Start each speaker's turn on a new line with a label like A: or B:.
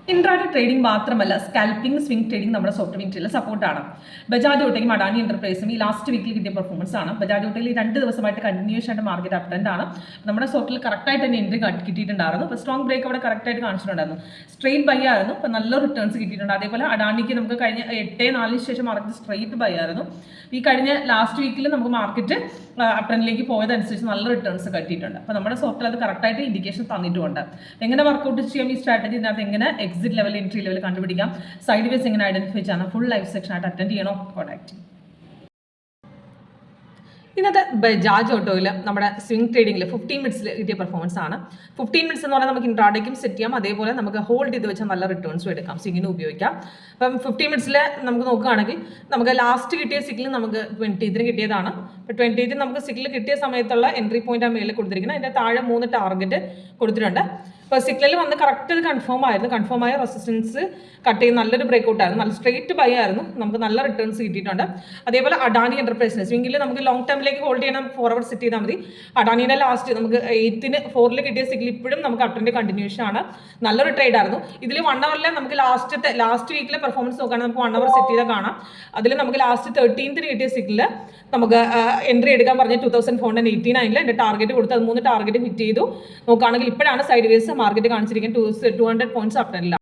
A: Intraday trading മാത്രമല്ല scalping swing trading നമ്മുടെ soft വിൻറ്റിൽ സപ്പോർട്ടാണ്. ബജാജ് ഓട്ടോയും അഡാനി എന്റർപ്രൈസും ഈ ലാസ്റ്റ് വീക്കിൽ കിട്ടിയ പെർഫോമൻസ് ആണ്. ബജാജ് ഓട്ടോയിൽ 2 ദിവസമായിട്ട് കണ്ടിന്യൂസ് ആയിട്ട് മാർക്കറ്റ് അപ് ട്രെൻഡ് ആണ്. നമ്മുടെ സോഫ്റ്റിൽ കറക്റ്റായിട്ട് തന്നെ എൻട്രി കിട്ടിയിട്ടുണ്ടായിരുന്നു. ഇപ്പോൾ സ്ട്രോങ് ബ്രേക്ക് അവിടെ കറക്റ്റായിട്ട് കാണിച്ചിട്ടുണ്ടായിരുന്നു. സ്ട്രെയിറ്റ് ബൈ ആയിരുന്നു. ഇപ്പോൾ നല്ല റിട്ടേൺസ് കിട്ടിയിട്ടുണ്ട്. അതേപോലെ അഡാനിക്ക് നമുക്ക് കഴിഞ്ഞ 8-4 ശേഷം മാർക്കറ്റ് സ്ട്രെയിറ്റ് ബൈ ആയിരുന്നു. ഈ കഴിഞ്ഞ ലാസ്റ്റ് വീക്കിൽ നമുക്ക് മാർക്കറ്റ് അപ് ട്രെൻഡിലേക്ക് പോയതനുസരിച്ച് നല്ല റിട്ടേൺസ് കിട്ടിയിട്ടുണ്ട്. അപ്പോൾ നമ്മുടെ സോഫ്റ്റിൽ അത് കറക്റ്റായിട്ട് ഇൻഡിക്കേഷൻ തന്നിട്ടുമുണ്ട്. എങ്ങനെ വർക്കൗട്ട് ചെയ്യാം ഈ സ്ട്രാറ്റജി, ഇതിനകത്ത് എങ്ങനെ എക്സിറ്റ് ലെവൽ എൻട്രി ലെവൽ കണ്ടുപിടിക്കാം, സൈഡ് വേസ് എങ്ങനെ ഐഡന്റിഫൈ ചെയ്യാം, ഫുൾ ലൈഫ് സെക്ഷൻ ആയിട്ട് അറ്റൻഡ് ചെയ്യണോ, കോൺടാക്ട്. ഇന്നത്തെ ബജാജ് ഓട്ടോയിൽ നമ്മുടെ സ്വിംഗ് ട്രേഡിംഗിൽ 15 മിനിറ്റ്സിൽ കിട്ടിയ പെർഫോമൻസ് ആണ്. 15 മിനിറ്റ്സ് എന്ന് പറഞ്ഞാൽ നമുക്ക് ഇൻട്രാഡേക്കും സെറ്റ് ചെയ്യാം, അതേപോലെ നമുക്ക് ഹോൾഡ് ചെയ്ത് വെച്ചാൽ നല്ല റിട്ടേൺസും എടുക്കാം, സ്വിങ്ങിന് ഉപയോഗിക്കാം. അപ്പം 15 മിനിറ്റ്സിൽ നമുക്ക് നോക്കുകയാണെങ്കിൽ നമുക്ക് ലാസ്റ്റ് കിട്ടിയ സിഗ്നൽ നമുക്ക് 20th കിട്ടിയതാണ്. അപ്പോൾ 20th നമുക്ക് സിഗ്നൽ കിട്ടിയ സമയത്തുള്ള എൻട്രി പോയിന്റ് ആ മേളിൽ കൊടുത്തിരിക്കുന്നത്. അതിൻ്റെ താഴെ 3 ടാർഗറ്റ് കൊടുത്തിട്ടുണ്ട്. അപ്പോൾ സിഗ്നൽ വന്ന് കറക്റ്റ് കൺഫേം ആയിരുന്നു. കൺഫേം ആയ റെസിസ്റ്റൻസ് കട്ട് ചെയ്ത് നല്ലൊരു ബ്രേക്ക്ഔട്ട് ആയിരുന്നു. നല്ല സ്ട്രേറ്റ് ബൈ ആയിരുന്നു. നമുക്ക് നല്ല റിട്ടേൺസ് കിട്ടിയിട്ടുണ്ട്. അതേപോലെ അഡാനി എന്റർപ്രൈസിന് സ്വിംഗിൽ നമുക്ക് ലോങ് ടൈമിലേക്ക് ഹോൾഡ് ചെയ്യണം, ഫോർവേഡ് സെറ്റ് ചെയ്താൽ മതി. അഡാനിയുടെ ലാസ്റ്റ് നമുക്ക് 8th 4 കിട്ടിയ സിഗ്നൽ ഇപ്പോഴും നമുക്ക് അപ്ട്രെൻഡ് കണ്ടിന്യൂഷൻ ആണ്. നല്ലൊരു ട്രേഡ് ആയിരുന്നു. ഇതിൽ 1 അവറിലെ നമുക്ക് ലാസ്റ്റ് വീക്കിലെ പെർഫോമൻസ് നോക്കുകയാണെങ്കിൽ നമുക്ക് 1 അവർ സെറ്റ് ചെയ്താൽ കാണാം. അതിൽ നമുക്ക് ലാസ്റ്റ് 13th കിട്ടിയ സിഗ്നൽ നമുക്ക് എൻട്രി എടുക്കാൻ പറഞ്ഞ 2489 എൻ്റെ ടാർഗറ്റ് കൊടുത്ത് അത് 3 ടാർഗറ്റ് ഹിറ്റ് ചെയ്തു. നോക്കുകയാണെങ്കിൽ ഇപ്പോഴാണ് സൈഡ് വേസ് മാർക്കറ്റ് കാണിച്ചിരിക്കുന്നത് 200 പോയിന്റ്സ് അപ് ട്രെൻഡിലാണ്.